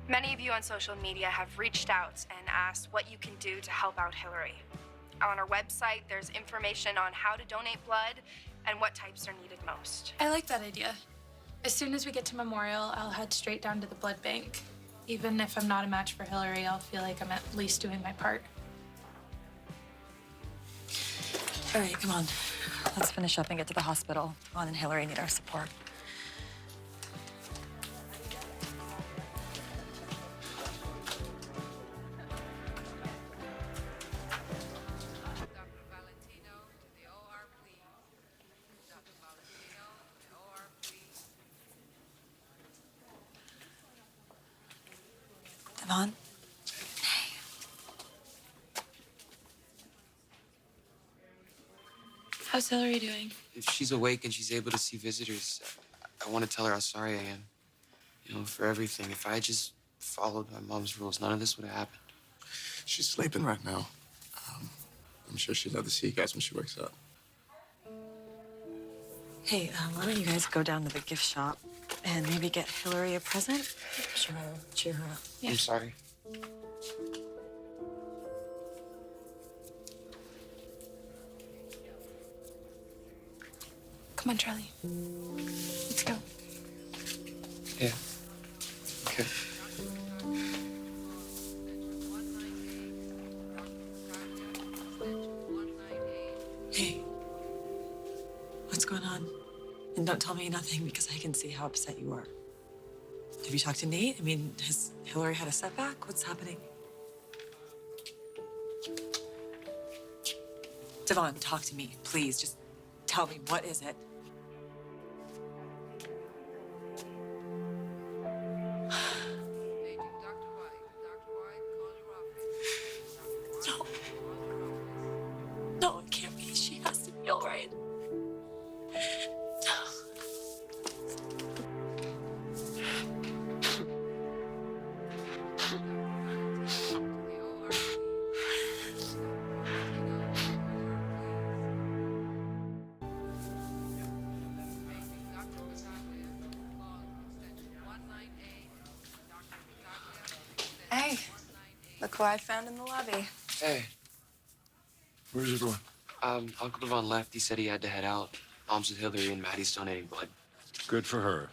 Many of you on social media have reached out and asked what you can do to help out Hillary. On our website, there's information on how to donate blood and what types are needed most. I like that idea. As soon as we get to Memorial, I'll head straight down to the blood bank. Even if I'm not a match for Hillary, I'll feel like I'm at least doing my part. All right, come on. Let's finish up and get to the hospital. Juan and Hillary need our support. Devon? Hey. How's Hillary doing? If she's awake and she's able to see visitors, I want to tell her how sorry I am. You know, for everything. If I had just followed my mom's rules, none of this would have happened. She's sleeping right now. I'm sure she'd love to see you guys when she wakes up. Hey, why don't you guys go down to the gift shop and maybe get Hillary a present? Sure, cheer her up. Yeah. I'm sorry. Come on, Charlie. Let's go. Yeah. Okay. Hey, what's going on? And don't tell me nothing because I can see how upset you are. Have you talked to Nate? I mean, has Hillary had a setback? What's happening? Devon, talk to me, please. Just tell me, what is it? No. No, it can't be. She has to be all right. Hey, look who I found in the lobby. Hey. Where's everyone? Uncle Devon left. He said he had to head out. Mom's with Hillary and Maddie's donating blood. Good for her.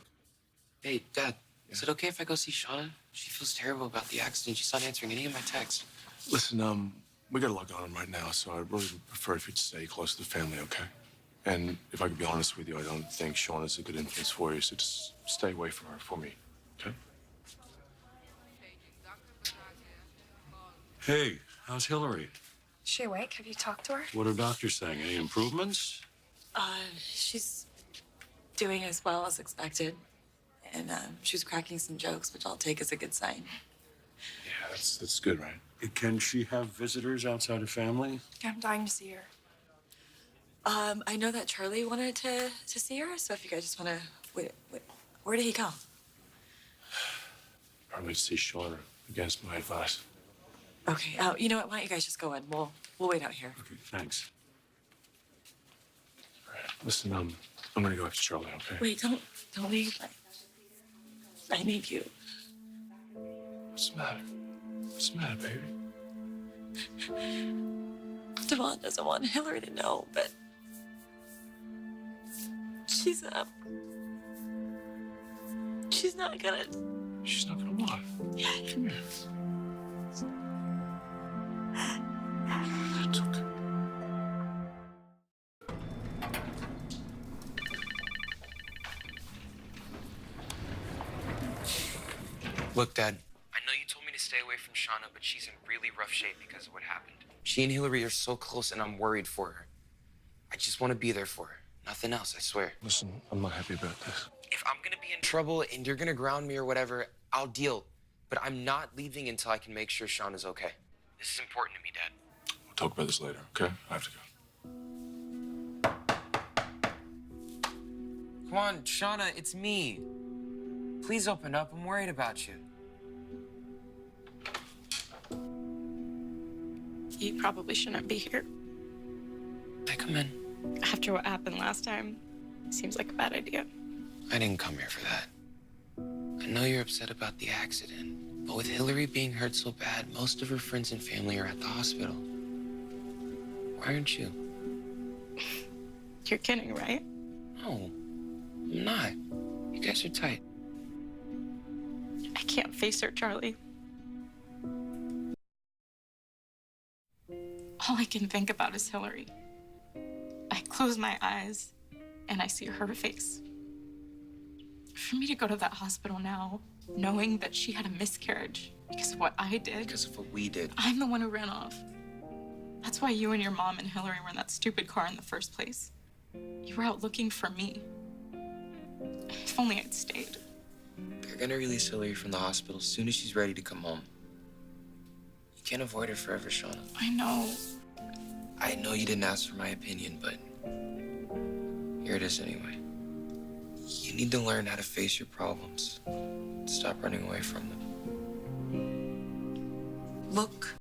Hey, Dad, is it okay if I go see Shauna? She feels terrible about the accident. She's not answering any of my texts. Listen, we got a lot going on right now, so I'd really prefer if you'd stay close to the family, okay? And if I could be honest with you, I don't think Shauna's a good influence for you, so just stay away from her for me, okay? Hey, how's Hillary? Is she awake? Have you talked to her? What are doctors saying? Any improvements? She's doing as well as expected. And she was cracking some jokes, which I'll take as a good sign. Yeah, that's good, right? Can she have visitors outside of family? Yeah, I'm dying to see her. I know that Charlie wanted to see her, so if you guys just want to... Wait, where did he go? Probably to see Shauna, against my advice. Okay, you know what? Why don't you guys just go in? We'll wait out here. Okay, thanks. All right, listen, I'm gonna go after Charlie, okay? Wait, don't leave. I need you. What's the matter? What's the matter, baby? Devon doesn't want Hillary to know, but she's not gonna. She's not gonna what? Yeah. Come here. It's okay. Look, Dad, I know you told me to stay away from Shauna, but she's in really rough shape because of what happened. She and Hillary are so close, and I'm worried for her. I just want to be there for her. Nothing else, I swear. Listen, I'm not happy about this. If I'm gonna be in trouble and you're gonna ground me or whatever, I'll deal. But I'm not leaving until I can make sure Shauna's okay. This is important to me, Dad. We'll talk about this later, okay? I have to go. Come on, Shauna, it's me. Please open up. I'm worried about you. You probably shouldn't be here. I come in. After what happened last time, seems like a bad idea. I didn't come here for that. I know you're upset about the accident, But with Hillary being hurt so bad, most of her friends and family are at the hospital. Why aren't you? You're kidding, right? No, I'm not. You guys are tight. I can't face her, Charlie. All I can think about is Hillary. I close my eyes and I see her face. For me to go to that hospital now, knowing that she had a miscarriage because of what I did. Because of what we did. I'm the one who ran off. That's why you and your mom and Hillary were in that stupid car in the first place. You were out looking for me. If only I'd stayed. They're gonna release Hillary from the hospital as soon as she's ready to come home. You can't avoid her forever, Shauna. I know. I know you didn't ask for my opinion, but here it is anyway. You need to learn how to face your problems. Stop running away from them. Look